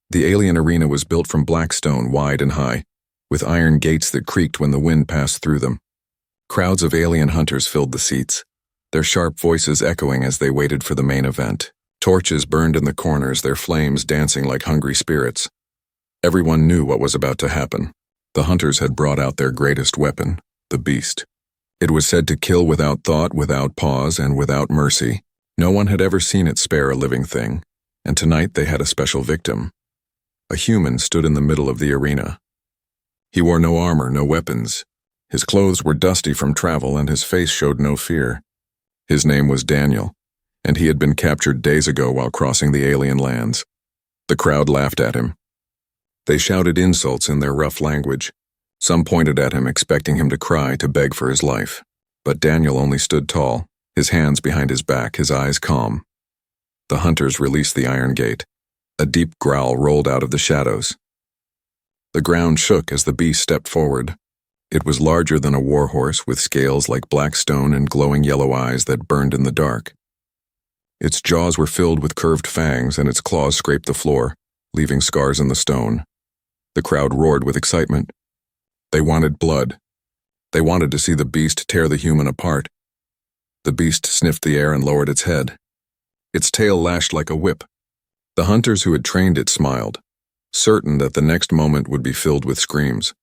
The alien arena was built from black stone, wide and high, with iron gates that creaked when the wind passed through them. Crowds of alien hunters filled the seats, their sharp voices echoing as they waited for the main event. Torches burned in the corners, their flames dancing like hungry spirits. Everyone knew what was about to happen. The hunters had brought out their greatest weapon, the beast. It was said to kill without thought, without pause, and without mercy. No one had ever seen it spare a living thing, and tonight they had a special victim. A human stood in the middle of the arena. He wore no armor, no weapons. His clothes were dusty from travel, and his face showed no fear. His name was Daniel, and he had been captured days ago while crossing the alien lands. The crowd laughed at him. They shouted insults in their rough language. Some pointed at him, expecting him to cry, to beg for his life. But Daniel only stood tall, his hands behind his back, his eyes calm. The hunters released the iron gate. A deep growl rolled out of the shadows. The ground shook as the beast stepped forward. It was larger than a warhorse, with scales like black stone and glowing yellow eyes that burned in the dark. Its jaws were filled with curved fangs, and its claws scraped the floor, leaving scars in the stone. The crowd roared with excitement. They wanted blood. They wanted to see the beast tear the human apart. The beast sniffed the air and lowered its head. Its tail lashed like a whip. The hunters who had trained it smiled, certain that the next moment would be filled with screams.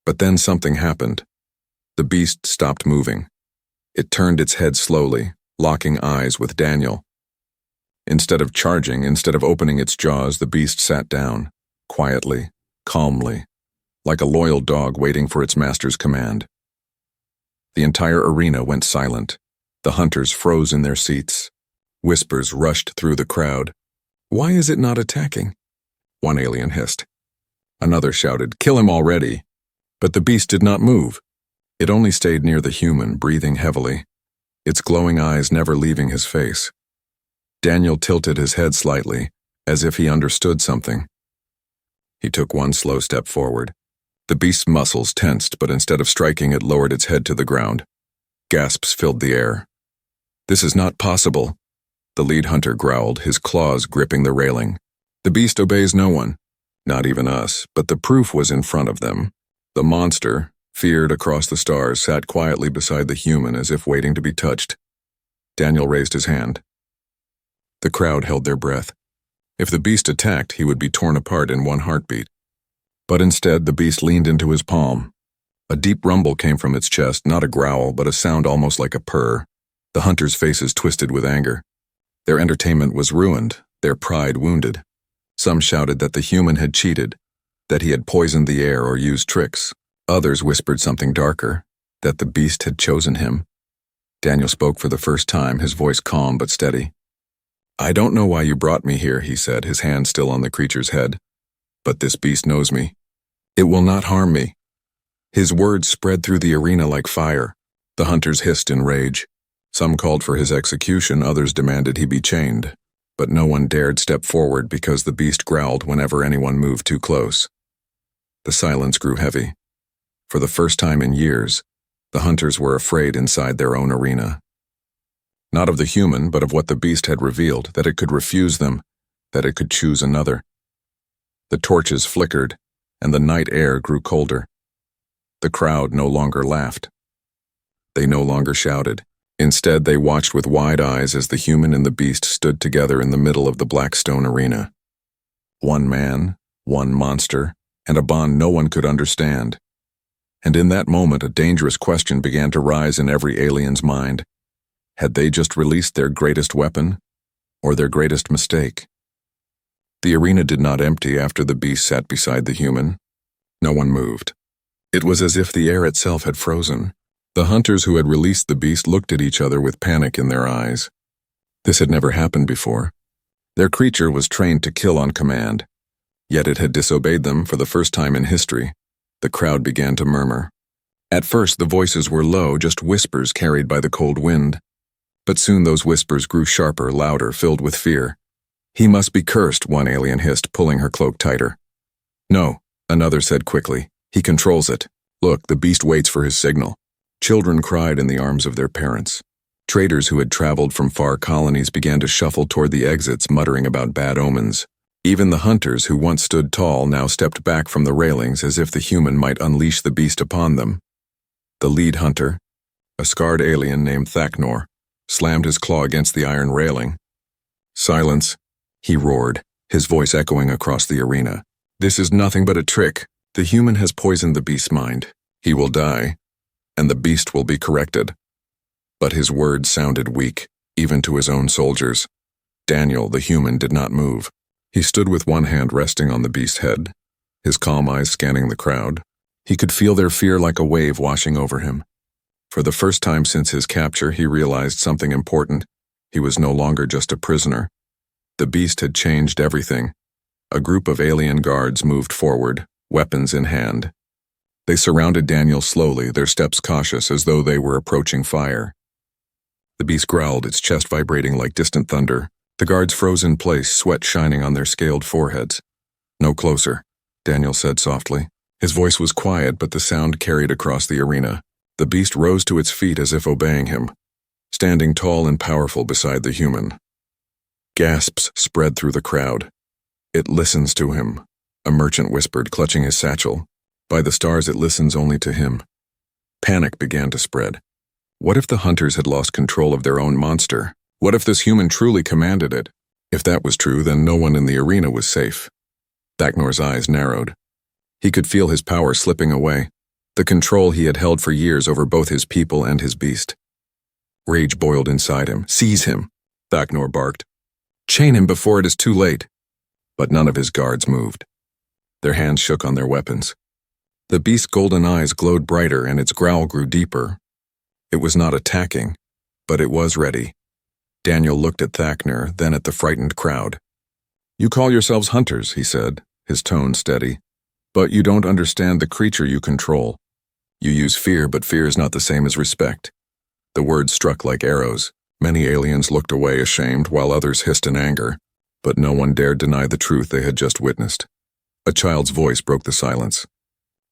But then something happened. The beast stopped moving. It turned its head slowly, locking eyes with Daniel. Instead of charging, instead of opening its jaws, the beast sat down, quietly, calmly, like a loyal dog waiting for its master's command. The entire arena went silent. The hunters froze in their seats. Whispers rushed through the crowd. "Why is it not attacking?" One alien hissed. Another shouted, "Kill him already." But the beast did not move. It only stayed near the human, breathing heavily, its glowing eyes never leaving his face. Daniel tilted his head slightly, as if he understood something. He took one slow step forward. The beast's muscles tensed, but instead of striking, it lowered its head to the ground. Gasps filled the air. "This is not possible," the lead hunter growled, his claws gripping the railing. "The beast obeys no one, not even us, but the proof was in front of them." The monster, feared across the stars, sat quietly beside the human as if waiting to be touched. Daniel raised his hand. The crowd held their breath. If the beast attacked, he would be torn apart in one heartbeat. But instead, the beast leaned into his palm. A deep rumble came from its chest, not a growl, but a sound almost like a purr. The hunters' faces twisted with anger. Their entertainment was ruined, their pride wounded. Some shouted that the human had cheated, that he had poisoned the air or used tricks. Others whispered something darker, that the beast had chosen him. Daniel spoke for the first time, his voice calm but steady. "I don't know why you brought me here," he said, his hand still on the creature's head. "But this beast knows me. It will not harm me." His words spread through the arena like fire. The hunters hissed in rage. Some called for his execution, others demanded he be chained. But no one dared step forward because the beast growled whenever anyone moved too close. The silence grew heavy. For the first time in years, the hunters were afraid inside their own arena. Not of the human, but of what the beast had revealed, that it could refuse them, that it could choose another. The torches flickered, and the night air grew colder. The crowd no longer laughed. They no longer shouted. Instead, they watched with wide eyes as the human and the beast stood together in the middle of the black stone arena. One man, one monster, and a bond no one could understand. And in that moment, a dangerous question began to rise in every alien's mind. Had they just released their greatest weapon, or their greatest mistake? The arena did not empty after the beast sat beside the human. No one moved. It was as if the air itself had frozen. The hunters who had released the beast looked at each other with panic in their eyes. This had never happened before. Their creature was trained to kill on command, yet it had disobeyed them for the first time in history. The crowd began to murmur. At first, the voices were low, just whispers carried by the cold wind. But soon those whispers grew sharper, louder, filled with fear. "He must be cursed," one alien hissed, pulling her cloak tighter. "No," another said quickly. "He controls it. Look, the beast waits for his signal." Children cried in the arms of their parents. Traders who had traveled from far colonies began to shuffle toward the exits, muttering about bad omens. Even the hunters who once stood tall now stepped back from the railings as if the human might unleash the beast upon them. The lead hunter, a scarred alien named Thaknor, slammed his claw against the iron railing. "Silence," he roared, his voice echoing across the arena. "This is nothing but a trick. The human has poisoned the beast's mind. He will die, and the beast will be corrected." But his words sounded weak, even to his own soldiers. Daniel, the human, did not move. He stood with one hand resting on the beast's head, his calm eyes scanning the crowd. He could feel their fear like a wave washing over him. For the first time since his capture, he realized something important. He was no longer just a prisoner. The beast had changed everything. A group of alien guards moved forward, weapons in hand. They surrounded Daniel slowly, their steps cautious, as though they were approaching fire. The beast growled, its chest vibrating like distant thunder. The guards froze in place, sweat shining on their scaled foreheads. "No closer," Daniel said softly. His voice was quiet, but the sound carried across the arena. The beast rose to its feet as if obeying him, standing tall and powerful beside the human. Gasps spread through the crowd. "It listens to him," a merchant whispered, clutching his satchel. "By the stars, it listens only to him." Panic began to spread. What if the hunters had lost control of their own monster? What if this human truly commanded it? If that was true, then no one in the arena was safe. Thaknor's eyes narrowed. He could feel his power slipping away, the control he had held for years over both his people and his beast. Rage boiled inside him. "Seize him," Thaknor barked. "Chain him before it is too late." But none of his guards moved. Their hands shook on their weapons. The beast's golden eyes glowed brighter and its growl grew deeper. It was not attacking, but it was ready. Daniel looked at Thaknor, then at the frightened crowd. "You call yourselves hunters," he said, his tone steady. "But you don't understand the creature you control. You use fear, but fear is not the same as respect." The words struck like arrows. Many aliens looked away ashamed, while others hissed in anger. But no one dared deny the truth they had just witnessed. A child's voice broke the silence.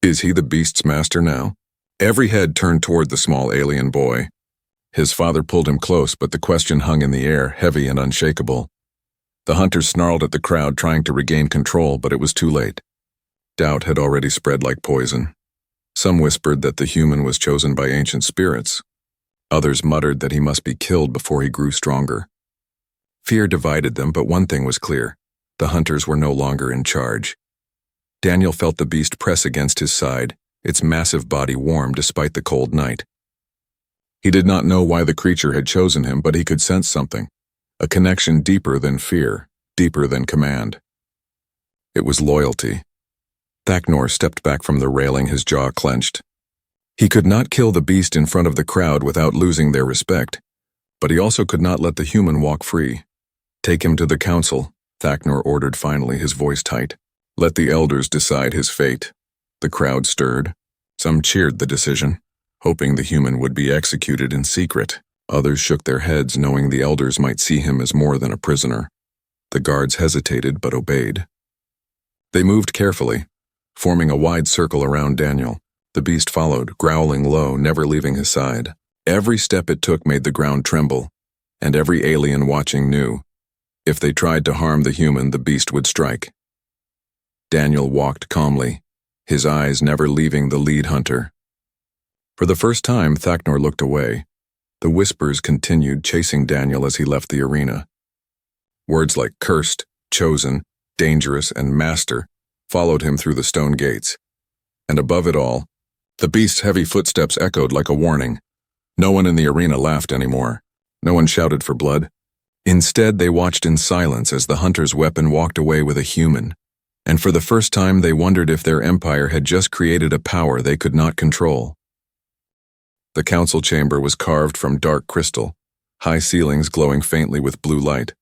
"Is he the beast's master now?" Every head turned toward the small alien boy. His father pulled him close, but the question hung in the air, heavy and unshakable. The hunters snarled at the crowd, trying to regain control, but it was too late. Doubt had already spread like poison. Some whispered that the human was chosen by ancient spirits. Others muttered that he must be killed before he grew stronger. Fear divided them, but one thing was clear. The hunters were no longer in charge. Daniel felt the beast press against his side, its massive body warm despite the cold night. He did not know why the creature had chosen him, but he could sense something. A connection deeper than fear, deeper than command. It was loyalty. Thaknor stepped back from the railing, his jaw clenched. He could not kill the beast in front of the crowd without losing their respect, but he also could not let the human walk free. "Take him to the council," Thaknor ordered finally, his voice tight. "Let the elders decide his fate." The crowd stirred. Some cheered the decision, hoping the human would be executed in secret. Others shook their heads, knowing the elders might see him as more than a prisoner. The guards hesitated but obeyed. They moved carefully, forming a wide circle around Daniel. The beast followed, growling low, never leaving his side. Every step it took made the ground tremble, and every alien watching knew. If they tried to harm the human, the beast would strike. Daniel walked calmly, his eyes never leaving the lead hunter. For the first time, Thaknor looked away. The whispers continued, chasing Daniel as he left the arena. Words like cursed, chosen, dangerous, and master followed him through the stone gates. And above it all, the beast's heavy footsteps echoed like a warning. No one in the arena laughed anymore. No one shouted for blood. Instead, they watched in silence as the hunter's weapon walked away with a human. And for the first time, they wondered if their empire had just created a power they could not control. The council chamber was carved from dark crystal, high ceilings glowing faintly with blue light.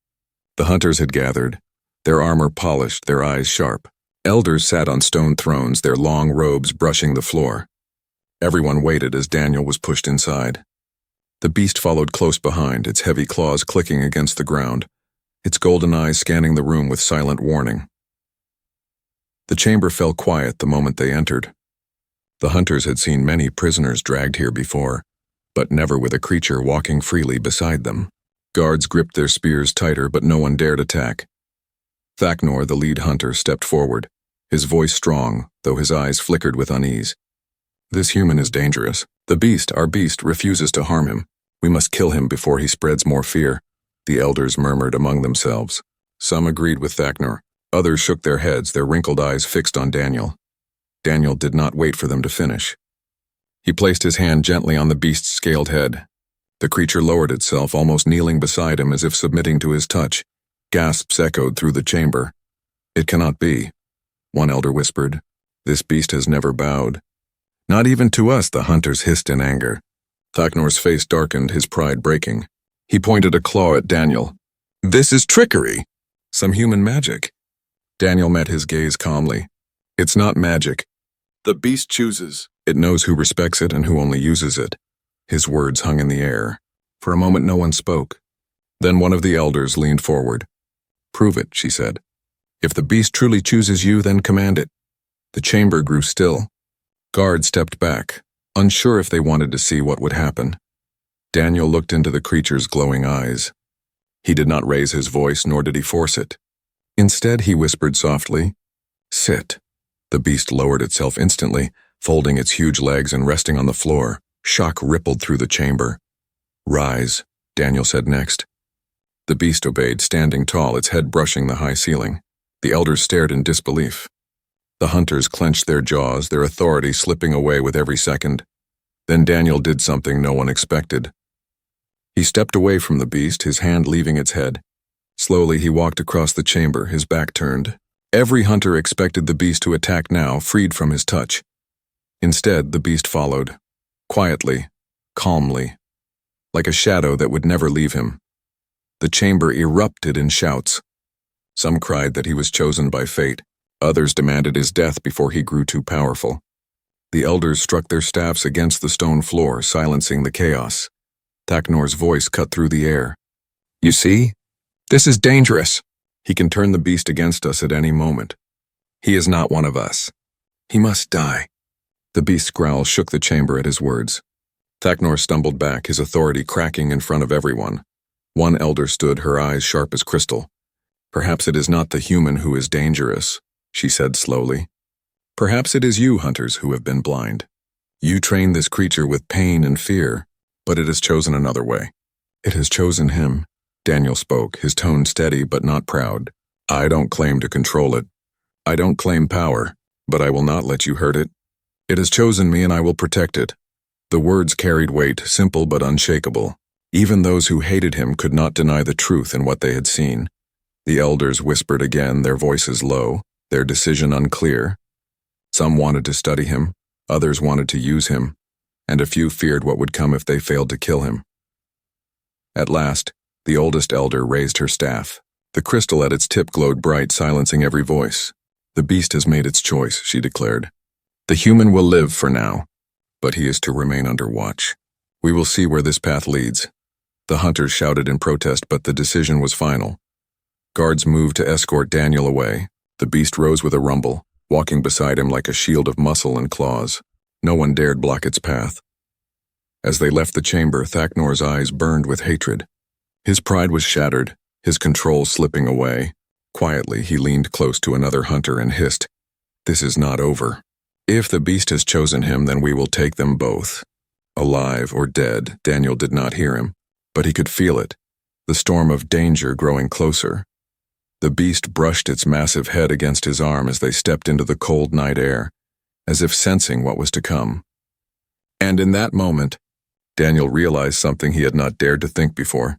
The hunters had gathered, their armor polished, their eyes sharp. Elders sat on stone thrones, their long robes brushing the floor. Everyone waited as Daniel was pushed inside. The beast followed close behind, its heavy claws clicking against the ground, its golden eyes scanning the room with silent warning. The chamber fell quiet the moment they entered. The hunters had seen many prisoners dragged here before, but never with a creature walking freely beside them. Guards gripped their spears tighter, but no one dared attack. Thaknor, the lead hunter, stepped forward, his voice strong, though his eyes flickered with unease. This human is dangerous. The beast, our beast, refuses to harm him. We must kill him before he spreads more fear, the elders murmured among themselves. Some agreed with Thaknor. Others shook their heads, their wrinkled eyes fixed on Daniel. Daniel did not wait for them to finish. He placed his hand gently on the beast's scaled head. The creature lowered itself, almost kneeling beside him as if submitting to his touch. Gasps echoed through the chamber. It cannot be, one elder whispered. This beast has never bowed. Not even to us, the hunters hissed in anger. Thaknor's face darkened, his pride breaking. He pointed a claw at Daniel. This is trickery. Some human magic. Daniel met his gaze calmly. It's not magic. The beast chooses. It knows who respects it and who only uses it. His words hung in the air. For a moment no one spoke. Then one of the elders leaned forward. Prove it, she said. If the beast truly chooses you, then command it. The chamber grew still. Guards stepped back, unsure if they wanted to see what would happen. Daniel looked into the creature's glowing eyes. He did not raise his voice, nor did he force it. Instead, he whispered softly, Sit. The beast lowered itself instantly, folding its huge legs and resting on the floor. Shock rippled through the chamber. Rise, Daniel said next. The beast obeyed, standing tall, its head brushing the high ceiling. The elders stared in disbelief. The hunters clenched their jaws, their authority slipping away with every second. Then Daniel did something no one expected. He stepped away from the beast, his hand leaving its head. Slowly he walked across the chamber, his back turned. Every hunter expected the beast to attack now, freed from his touch. Instead, the beast followed. Quietly, calmly, like a shadow that would never leave him. The chamber erupted in shouts. Some cried that he was chosen by fate. Others demanded his death before he grew too powerful. The elders struck their staffs against the stone floor, silencing the chaos. Thaknor's voice cut through the air. You see? This is dangerous. He can turn the beast against us at any moment. He is not one of us. He must die. The beast's growl shook the chamber at his words. Thaknor stumbled back, his authority cracking in front of everyone. One elder stood, her eyes sharp as crystal. Perhaps it is not the human who is dangerous, she said slowly. Perhaps it is you, hunters, who have been blind. You trained this creature with pain and fear, but it has chosen another way. It has chosen him. Daniel spoke, his tone steady but not proud. I don't claim to control it. I don't claim power, but I will not let you hurt it. It has chosen me and I will protect it. The words carried weight, simple but unshakable. Even those who hated him could not deny the truth in what they had seen. The elders whispered again, their voices low, their decision unclear. Some wanted to study him, others wanted to use him, and a few feared what would come if they failed to kill him. At last, the oldest elder raised her staff. The crystal at its tip glowed bright, silencing every voice. The beast has made its choice, she declared. The human will live for now, but he is to remain under watch. We will see where this path leads. The hunters shouted in protest, but the decision was final. Guards moved to escort Daniel away. The beast rose with a rumble, walking beside him like a shield of muscle and claws. No one dared block its path. As they left the chamber, Thaknor's eyes burned with hatred. His pride was shattered, his control slipping away. Quietly, he leaned close to another hunter and hissed, This is not over. If the beast has chosen him, then we will take them both. Alive or dead, Daniel did not hear him, but he could feel it, the storm of danger growing closer. The beast brushed its massive head against his arm as they stepped into the cold night air, as if sensing what was to come. And in that moment, Daniel realized something he had not dared to think before.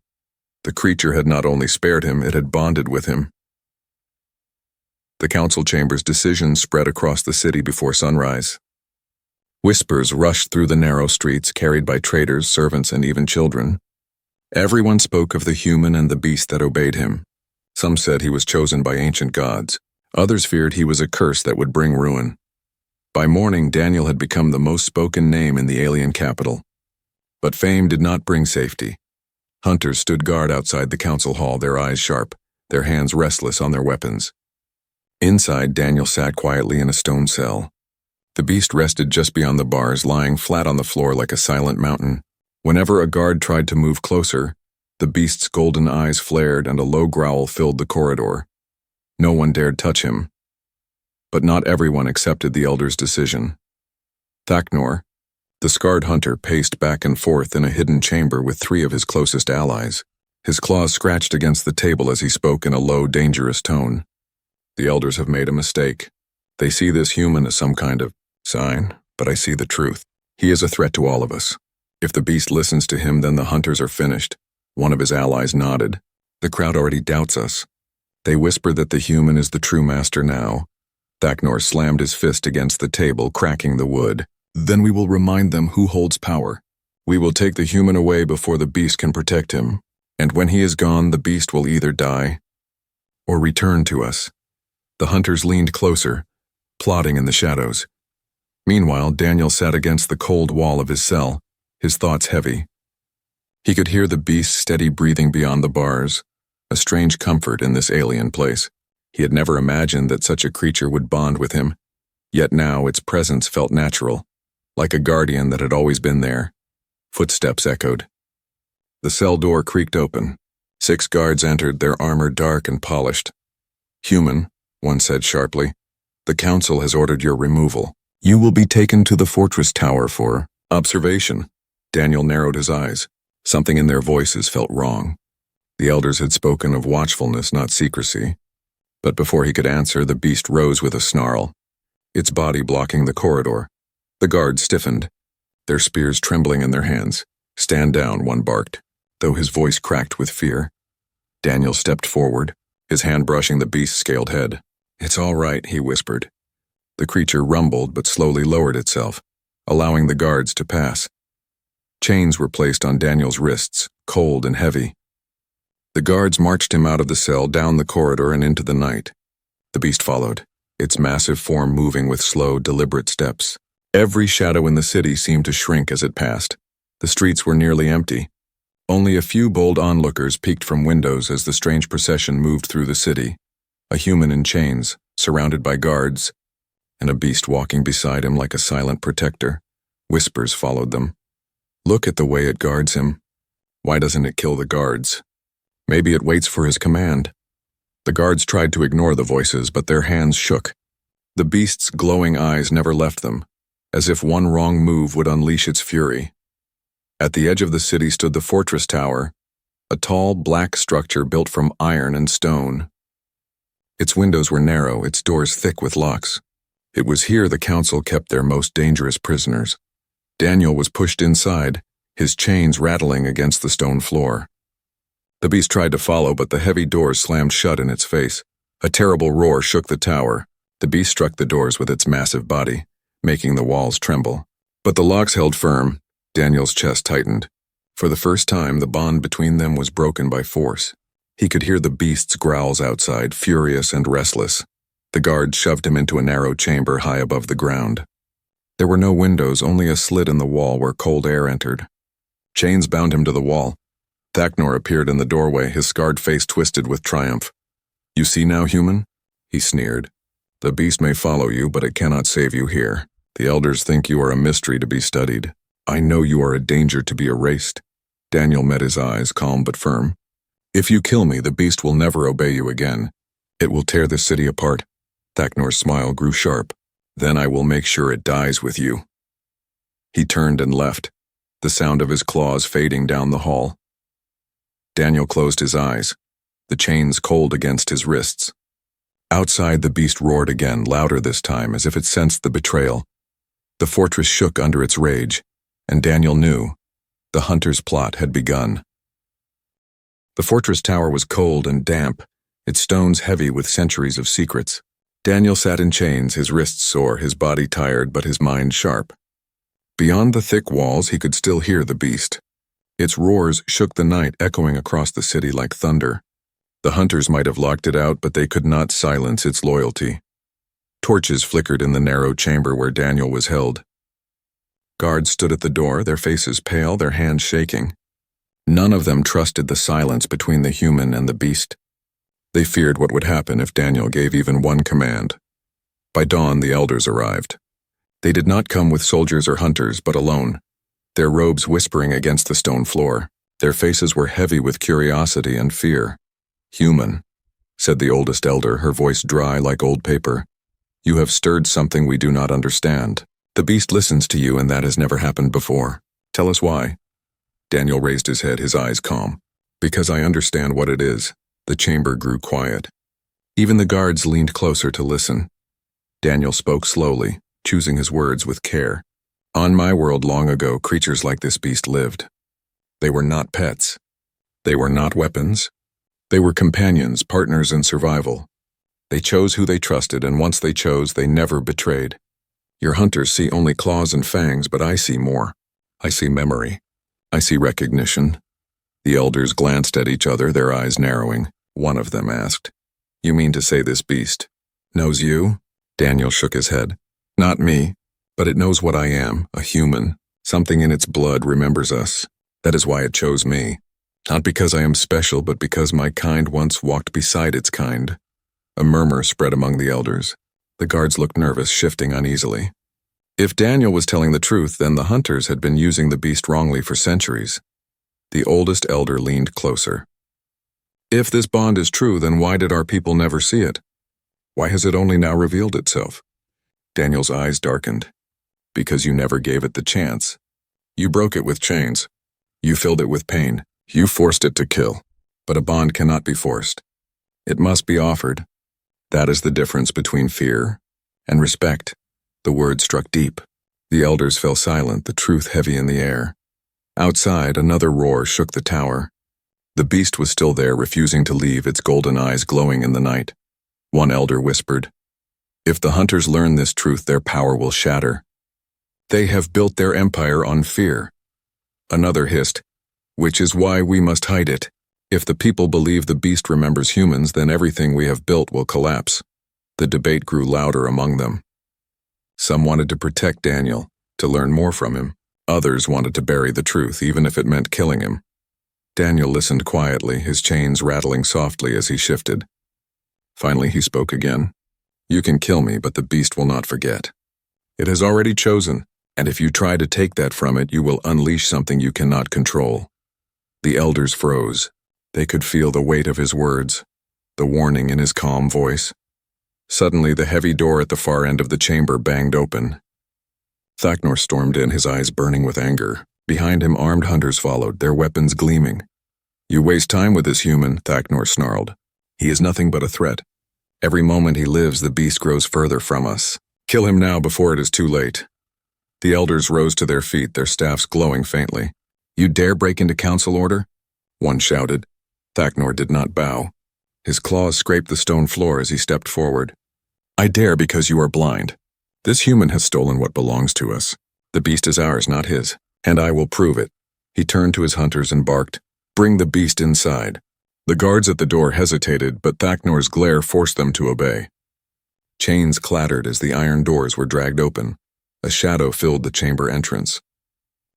The creature had not only spared him, it had bonded with him. The council chamber's decision spread across the city before sunrise. Whispers rushed through the narrow streets, carried by traders, servants, and even children. Everyone spoke of the human and the beast that obeyed him. Some said he was chosen by ancient gods. Others feared he was a curse that would bring ruin. By morning, Daniel had become the most spoken name in the alien capital. But fame did not bring safety. Hunters stood guard outside the council hall, their eyes sharp, their hands restless on their weapons. Inside, Daniel sat quietly in a stone cell. The beast rested just beyond the bars, lying flat on the floor like a silent mountain. Whenever a guard tried to move closer, the beast's golden eyes flared and a low growl filled the corridor. No one dared touch him. But not everyone accepted the elder's decision. Thaknor, the scarred hunter, paced back and forth in a hidden chamber with 3 of his closest allies. His claws scratched against the table as he spoke in a low, dangerous tone. The elders have made a mistake. They see this human as some kind of sign, but I see the truth. He is a threat to all of us. If the beast listens to him, then the hunters are finished. One of his allies nodded. The crowd already doubts us. They whisper that the human is the true master now. Thaknor slammed his fist against the table, cracking the wood. Then we will remind them who holds power. We will take the human away before the beast can protect him. And when he is gone, the beast will either die or return to us. The hunters leaned closer, plotting in the shadows. Meanwhile, Daniel sat against the cold wall of his cell, his thoughts heavy. He could hear the beast's steady breathing beyond the bars, a strange comfort in this alien place. He had never imagined that such a creature would bond with him, yet now its presence felt natural, like a guardian that had always been there. Footsteps echoed. The cell door creaked open. 6 guards entered, their armor dark and polished. "Human," one said sharply, "the council has ordered your removal. You will be taken to the fortress tower for observation." Daniel narrowed his eyes. Something in their voices felt wrong. The elders had spoken of watchfulness, not secrecy. But before he could answer, the beast rose with a snarl, its body blocking the corridor. The guards stiffened, their spears trembling in their hands. "Stand down," one barked, though his voice cracked with fear. Daniel stepped forward, his hand brushing the beast's scaled head. "It's all right," he whispered. The creature rumbled but slowly lowered itself, allowing the guards to pass. Chains were placed on Daniel's wrists, cold and heavy. The guards marched him out of the cell, down the corridor and into the night. The beast followed, its massive form moving with slow, deliberate steps. Every shadow in the city seemed to shrink as it passed. The streets were nearly empty. Only a few bold onlookers peeked from windows as the strange procession moved through the city. A human in chains, surrounded by guards, and a beast walking beside him like a silent protector. Whispers followed them. "Look at the way it guards him. Why doesn't it kill the guards? Maybe it waits for his command." The guards tried to ignore the voices, but their hands shook. The beast's glowing eyes never left them, as if one wrong move would unleash its fury. At the edge of the city stood the fortress tower, a tall, black structure built from iron and stone. Its windows were narrow, its doors thick with locks. It was here the council kept their most dangerous prisoners. Daniel was pushed inside, his chains rattling against the stone floor. The beast tried to follow, but the heavy doors slammed shut in its face. A terrible roar shook the tower. The beast struck the doors with its massive body, making the walls tremble. But the locks held firm. Daniel's chest tightened. For the first time, the bond between them was broken by force. He could hear the beast's growls outside, furious and restless. The guards shoved him into a narrow chamber high above the ground. There were no windows, only a slit in the wall where cold air entered. Chains bound him to the wall. Thaknor appeared in the doorway, his scarred face twisted with triumph. "You see now, human?" he sneered. "The beast may follow you, but it cannot save you here. The elders think you are a mystery to be studied. I know you are a danger to be erased." Daniel met his eyes, calm but firm. "If you kill me, the beast will never obey you again. It will tear the city apart." Thaknor's smile grew sharp. "Then I will make sure it dies with you." He turned and left, the sound of his claws fading down the hall. Daniel closed his eyes, the chains cold against his wrists. Outside, the beast roared again, louder this time, as if it sensed the betrayal. The fortress shook under its rage, and Daniel knew the hunter's plot had begun. The fortress tower was cold and damp, its stones heavy with centuries of secrets. Daniel sat in chains, his wrists sore, his body tired, but his mind sharp. Beyond the thick walls, he could still hear the beast. Its roars shook the night, echoing across the city like thunder. The hunters might have locked it out, but they could not silence its loyalty. Torches flickered in the narrow chamber where Daniel was held. Guards stood at the door, their faces pale, their hands shaking. None of them trusted the silence between the human and the beast. They feared what would happen if Daniel gave even one command. By dawn, the elders arrived. They did not come with soldiers or hunters, but alone, their robes whispering against the stone floor. Their faces were heavy with curiosity and fear. "Human," said the oldest elder, her voice dry like old paper. "You have stirred something we do not understand. The beast listens to you, and that has never happened before. Tell us why." Daniel raised his head, his eyes calm. "Because I understand what it is." The chamber grew quiet. Even the guards leaned closer to listen. Daniel spoke slowly, choosing his words with care. "On my world long ago, creatures like this beast lived. They were not pets. They were not weapons. They were companions, partners in survival. They chose who they trusted, and once they chose, they never betrayed. Your hunters see only claws and fangs, but I see more. I see memory. I see recognition." The elders glanced at each other, their eyes narrowing. One of them asked, "You mean to say this beast knows you?" Daniel shook his head. "Not me, but it knows what I am, a human. Something in its blood remembers us. That is why it chose me. Not because I am special, but because my kind once walked beside its kind." A murmur spread among the elders. The guards looked nervous, shifting uneasily. If Daniel was telling the truth, then the hunters had been using the beast wrongly for centuries. The oldest elder leaned closer. "If this bond is true, then why did our people never see it? Why has it only now revealed itself?" Daniel's eyes darkened. "Because you never gave it the chance. You broke it with chains. You filled it with pain. You forced it to kill. But a bond cannot be forced. It must be offered. That is the difference between fear and respect." The word struck deep. The elders fell silent, the truth heavy in the air. Outside, another roar shook the tower. The beast was still there, refusing to leave, its golden eyes glowing in the night. One elder whispered, "If the hunters learn this truth, their power will shatter. They have built their empire on fear." Another hissed, "Which is why we must hide it. If the people believe the beast remembers humans, then everything we have built will collapse." The debate grew louder among them. Some wanted to protect Daniel, to learn more from him. Others wanted to bury the truth, even if it meant killing him. Daniel listened quietly, his chains rattling softly as he shifted. Finally he spoke again. "You can kill me, but the beast will not forget. It has already chosen, and if you try to take that from it, you will unleash something you cannot control." The elders froze. They could feel the weight of his words, the warning in his calm voice. Suddenly, the heavy door at the far end of the chamber banged open. Thaknor stormed in, his eyes burning with anger. Behind him, armed hunters followed, their weapons gleaming. "You waste time with this human," Thaknor snarled. "He is nothing but a threat. Every moment he lives, the beast grows further from us. Kill him now before it is too late." The elders rose to their feet, their staffs glowing faintly. "You dare break into council order?" one shouted. Thaknor did not bow. His claws scraped the stone floor as he stepped forward. "I dare because you are blind. This human has stolen what belongs to us. The beast is ours, not his, and I will prove it." He turned to his hunters and barked, "Bring the beast inside." The guards at the door hesitated, but Thaknor's glare forced them to obey. Chains clattered as the iron doors were dragged open. A shadow filled the chamber entrance.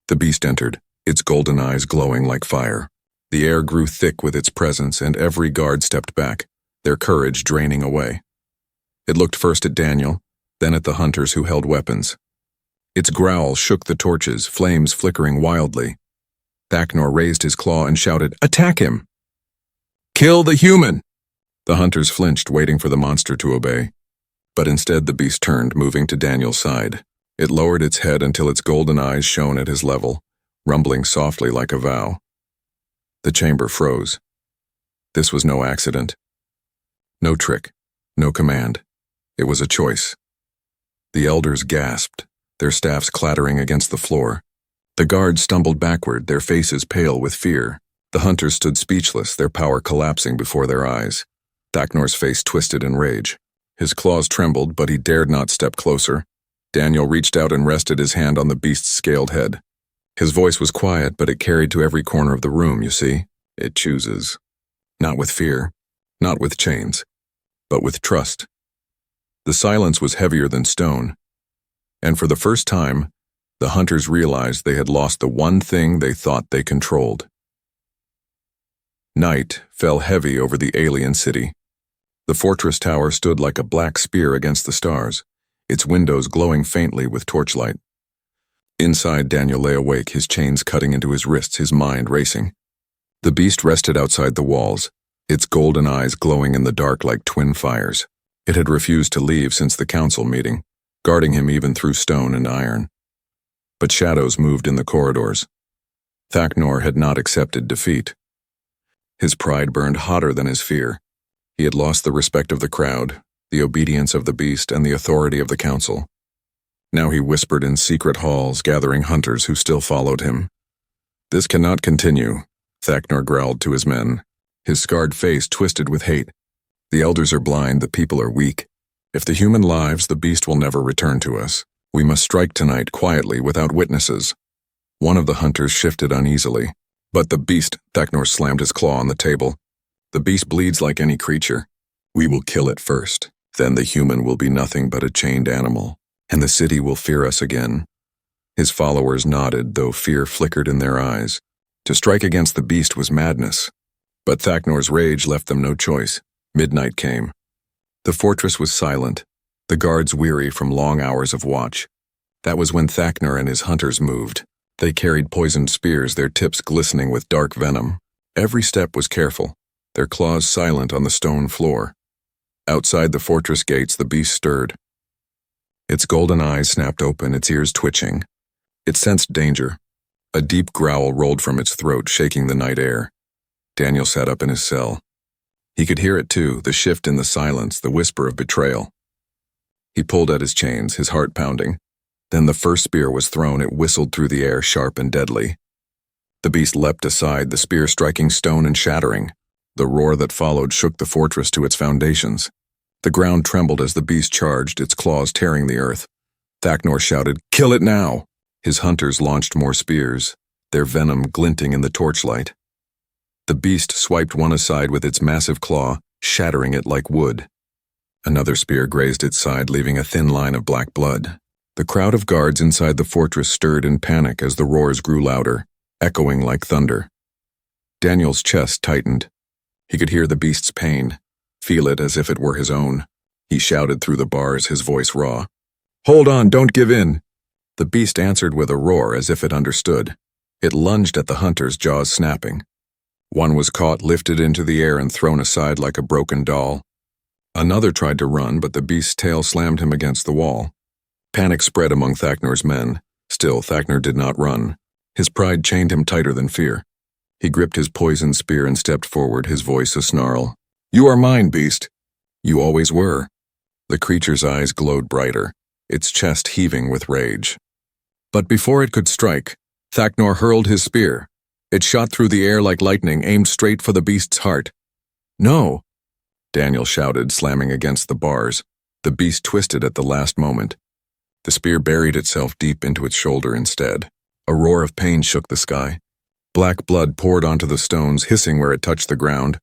The beast entered, its golden eyes glowing like fire. The air grew thick with its presence, and every guard stepped back, their courage draining away. It looked first at Daniel, then at the hunters who held weapons. Its growl shook the torches, flames flickering wildly. Thaknor raised his claw and shouted, "Attack him! Kill the human!" The hunters flinched, waiting for the monster to obey. But instead the beast turned, moving to Daniel's side. It lowered its head until its golden eyes shone at his level, rumbling softly like a vow. The chamber froze. This was no accident. No trick, no command. It was a choice. The elders gasped, their staffs clattering against the floor. The guards stumbled backward, their faces pale with fear. The hunters stood speechless, their power collapsing before their eyes. Thaknor's face twisted in rage. His claws trembled, but he dared not step closer. Daniel reached out and rested his hand on the beast's scaled head. His voice was quiet, but it carried to every corner of the room, you see. It chooses. Not with fear, not with chains, but with trust. The silence was heavier than stone, and for the first time, the hunters realized they had lost the one thing they thought they controlled. Night fell heavy over the alien city. The fortress tower stood like a black spear against the stars, its windows glowing faintly with torchlight. Inside, Daniel lay awake, his chains cutting into his wrists, his mind racing. The beast rested outside the walls, its golden eyes glowing in the dark like twin fires. It had refused to leave since the council meeting, guarding him even through stone and iron. But shadows moved in the corridors. Thaknor had not accepted defeat. His pride burned hotter than his fear. He had lost the respect of the crowd, the obedience of the beast, and the authority of the council. Now he whispered in secret halls, gathering hunters who still followed him. "This cannot continue," Thaknor growled to his men, his scarred face twisted with hate. "The elders are blind, the people are weak. If the human lives, the beast will never return to us. We must strike tonight quietly without witnesses." One of the hunters shifted uneasily. "But the beast," Thaknor slammed his claw on the table. "The beast bleeds like any creature. We will kill it first. Then the human will be nothing but a chained animal, and the city will fear us again." His followers nodded, though fear flickered in their eyes. To strike against the beast was madness. But Thaknor's rage left them no choice. Midnight came. The fortress was silent, the guards weary from long hours of watch. That was when Thaknor and his hunters moved. They carried poisoned spears, their tips glistening with dark venom. Every step was careful, their claws silent on the stone floor. Outside the fortress gates, the beast stirred. Its golden eyes snapped open, its ears twitching. It sensed danger. A deep growl rolled from its throat, shaking the night air. Daniel sat up in his cell. He could hear it too, the shift in the silence, the whisper of betrayal. He pulled at his chains, his heart pounding. Then the first spear was thrown. It whistled through the air, sharp and deadly. The beast leapt aside, the spear striking stone and shattering. The roar that followed shook the fortress to its foundations. The ground trembled as the beast charged, its claws tearing the earth. Thaknor shouted, "Kill it now!" His hunters launched more spears, their venom glinting in the torchlight. The beast swiped one aside with its massive claw, shattering it like wood. Another spear grazed its side, leaving a thin line of black blood. The crowd of guards inside the fortress stirred in panic as the roars grew louder, echoing like thunder. Daniel's chest tightened. He could hear the beast's pain, feel it as if it were his own. He shouted through the bars, his voice raw. "Hold on, don't give in!" The beast answered with a roar as if it understood. It lunged at the hunters, jaws snapping. One was caught, lifted into the air, and thrown aside like a broken doll. Another tried to run, but the beast's tail slammed him against the wall. Panic spread among Thaknor's men. Still, Thaknor did not run. His pride chained him tighter than fear. He gripped his poisoned spear and stepped forward, his voice a snarl. "You are mine, beast." "You always were." The creature's eyes glowed brighter, its chest heaving with rage. But before it could strike, Thaknor hurled his spear. It shot through the air like lightning, aimed straight for the beast's heart. "No!" Daniel shouted, slamming against the bars. The beast twisted at the last moment. The spear buried itself deep into its shoulder instead. A roar of pain shook the sky. Black blood poured onto the stones, hissing where it touched the ground.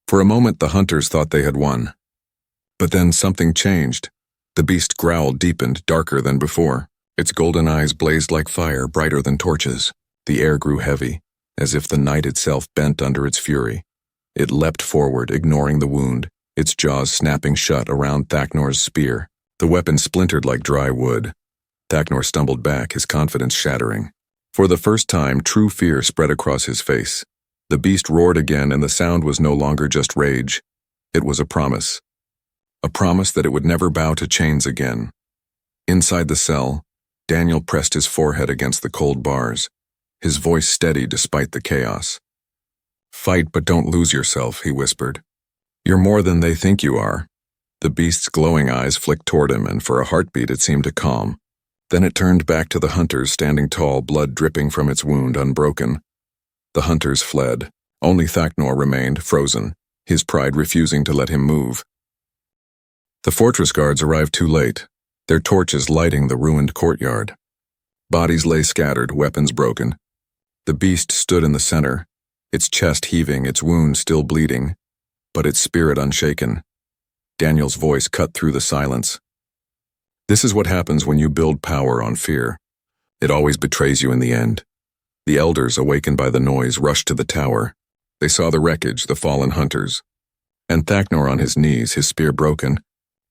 For a moment, the hunters thought they had won. But then something changed. The beast's growl deepened, darker than before. Its golden eyes blazed like fire, brighter than torches. The air grew heavy, as if the night itself bent under its fury. It leapt forward, ignoring the wound, its jaws snapping shut around Thaknor's spear. The weapon splintered like dry wood. Thaknor stumbled back, his confidence shattering. For the first time, true fear spread across his face. The beast roared again, and the sound was no longer just rage. It was a promise. A promise that it would never bow to chains again. Inside the cell, Daniel pressed his forehead against the cold bars, his voice steady despite the chaos. "Fight, but don't lose yourself," he whispered. "You're more than they think you are." The beast's glowing eyes flicked toward him, and for a heartbeat it seemed to calm. Then it turned back to the hunters, standing tall, blood dripping from its wound, unbroken. The hunters fled. Only Thaknor remained, frozen, his pride refusing to let him move. The fortress guards arrived too late, their torches lighting the ruined courtyard. Bodies lay scattered, weapons broken. The beast stood in the center, its chest heaving, its wound still bleeding, but its spirit unshaken. Daniel's voice cut through the silence. "This is what happens when you build power on fear. It always betrays you in the end." The elders, awakened by the noise, rushed to the tower. They saw the wreckage, the fallen hunters. And Thaknor on his knees, his spear broken,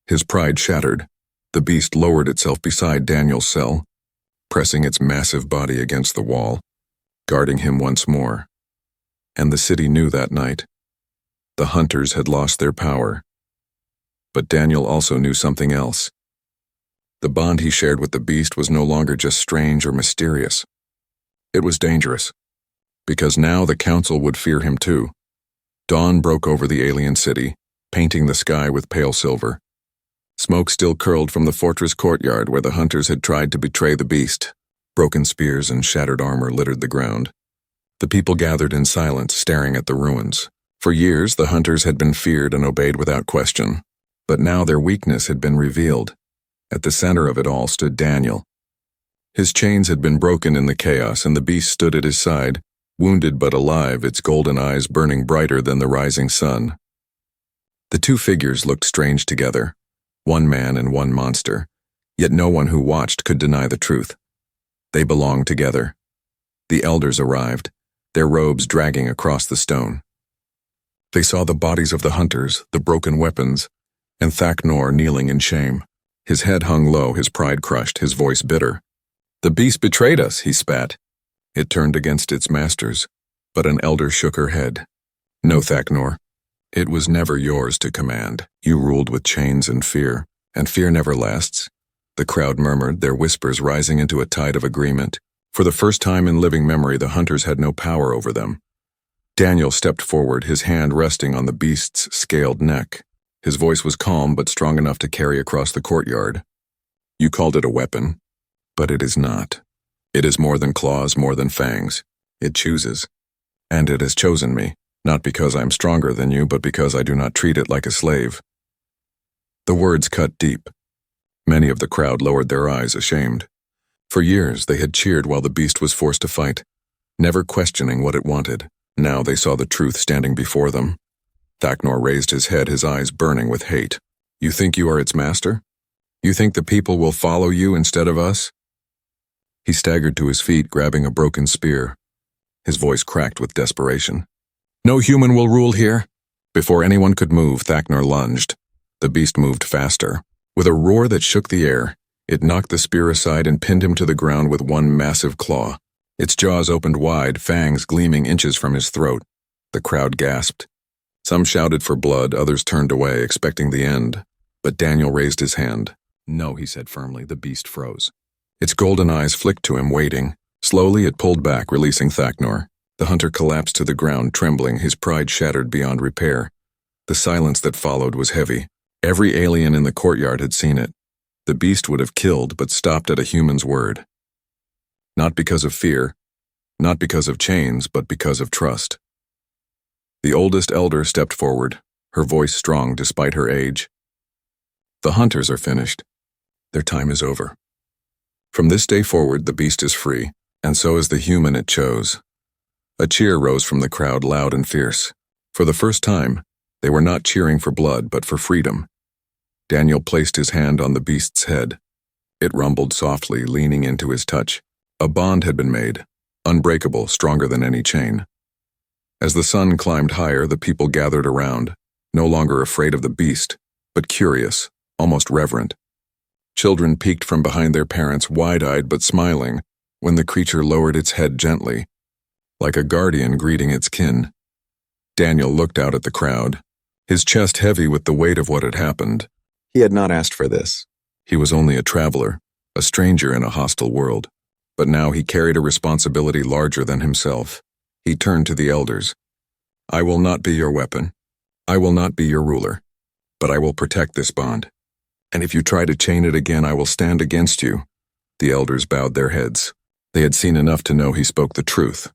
his pride shattered. The beast lowered itself beside Daniel's cell, pressing its massive body against the wall, guarding him once more. And the city knew that night. The hunters had lost their power. But Daniel also knew something else. The bond he shared with the beast was no longer just strange or mysterious. It was dangerous, because now the council would fear him too. Dawn broke over the alien city, painting the sky with pale silver. Smoke still curled from the fortress courtyard where the hunters had tried to betray the beast. Broken spears and shattered armor littered the ground. The people gathered in silence, staring at the ruins. For years, the hunters had been feared and obeyed without question. But now their weakness had been revealed. At the center of it all stood Daniel. His chains had been broken in the chaos, and the beast stood at his side, wounded but alive, its golden eyes burning brighter than the rising sun. The two figures looked strange together, one man and one monster, yet no one who watched could deny the truth. They belonged together. The elders arrived, their robes dragging across the stone. They saw the bodies of the hunters, the broken weapons, and Thaknor kneeling in shame. His head hung low, his pride crushed, his voice bitter. "The beast betrayed us," he spat. It turned against its masters, but an elder shook her head. "No, Thaknor. It was never yours to command. You ruled with chains and fear never lasts." The crowd murmured, their whispers rising into a tide of agreement. For the first time in living memory, the hunters had no power over them. Daniel stepped forward, his hand resting on the beast's scaled neck. His voice was calm but strong enough to carry across the courtyard. "You called it a weapon, but it is not. It is more than claws, more than fangs. It chooses. And it has chosen me, not because I am stronger than you, but because I do not treat it like a slave." The words cut deep. Many of the crowd lowered their eyes, ashamed. For years, they had cheered while the beast was forced to fight, never questioning what it wanted. Now they saw the truth standing before them. Thaknor raised his head, his eyes burning with hate. "You think you are its master? You think the people will follow you instead of us?" He staggered to his feet, grabbing a broken spear. His voice cracked with desperation. "No human will rule here." Before anyone could move, Thaknor lunged. The beast moved faster. With a roar that shook the air, it knocked the spear aside and pinned him to the ground with one massive claw. Its jaws opened wide, fangs gleaming inches from his throat. The crowd gasped. Some shouted for blood, others turned away, expecting the end. But Daniel raised his hand. "No," he said firmly. The beast froze. Its golden eyes flicked to him, waiting. Slowly it pulled back, releasing Thaknor. The hunter collapsed to the ground, trembling, his pride shattered beyond repair. The silence that followed was heavy. Every alien in the courtyard had seen it. The beast would have killed, but stopped at a human's word. Not because of fear, not because of chains, but because of trust. The oldest elder stepped forward, her voice strong despite her age. "The hunters are finished. Their time is over. From this day forward, the beast is free, and so is the human it chose." A cheer rose from the crowd, loud and fierce. For the first time, they were not cheering for blood, but for freedom. Daniel placed his hand on the beast's head. It rumbled softly, leaning into his touch. A bond had been made, unbreakable, stronger than any chain. As the sun climbed higher, the people gathered around, no longer afraid of the beast, but curious, almost reverent. Children peeked from behind their parents, wide-eyed but smiling, when the creature lowered its head gently, like a guardian greeting its kin. Daniel looked out at the crowd, his chest heavy with the weight of what had happened. He had not asked for this. He was only a traveler, a stranger in a hostile world. But now he carried a responsibility larger than himself. He turned to the elders. "I will not be your weapon. I will not be your ruler. But I will protect this bond. And if you try to chain it again, I will stand against you." The elders bowed their heads. They had seen enough to know he spoke the truth.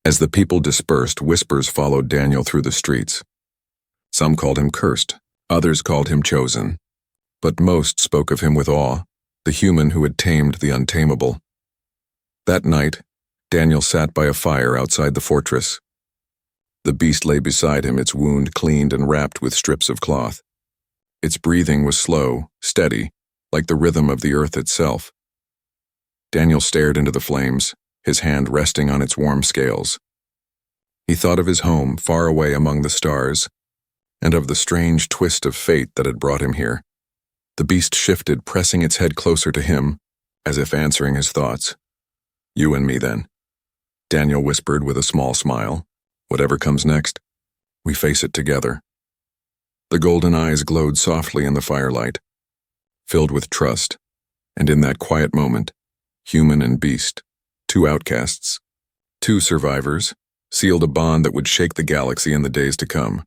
As the people dispersed, whispers followed Daniel through the streets. Some called him cursed, others called him chosen. But most spoke of him with awe, the human who had tamed the untamable. That night, Daniel sat by a fire outside the fortress. The beast lay beside him, its wound cleaned and wrapped with strips of cloth. Its breathing was slow, steady, like the rhythm of the earth itself. Daniel stared into the flames, his hand resting on its warm scales. He thought of his home, far away among the stars, and of the strange twist of fate that had brought him here. The beast shifted, pressing its head closer to him, as if answering his thoughts. "You and me, then," Daniel whispered with a small smile. "Whatever comes next, We face it together. The golden eyes glowed softly in the firelight, filled with trust, and in that quiet moment, human and beast, two outcasts, two survivors, sealed a bond that would shake the galaxy in the days to come.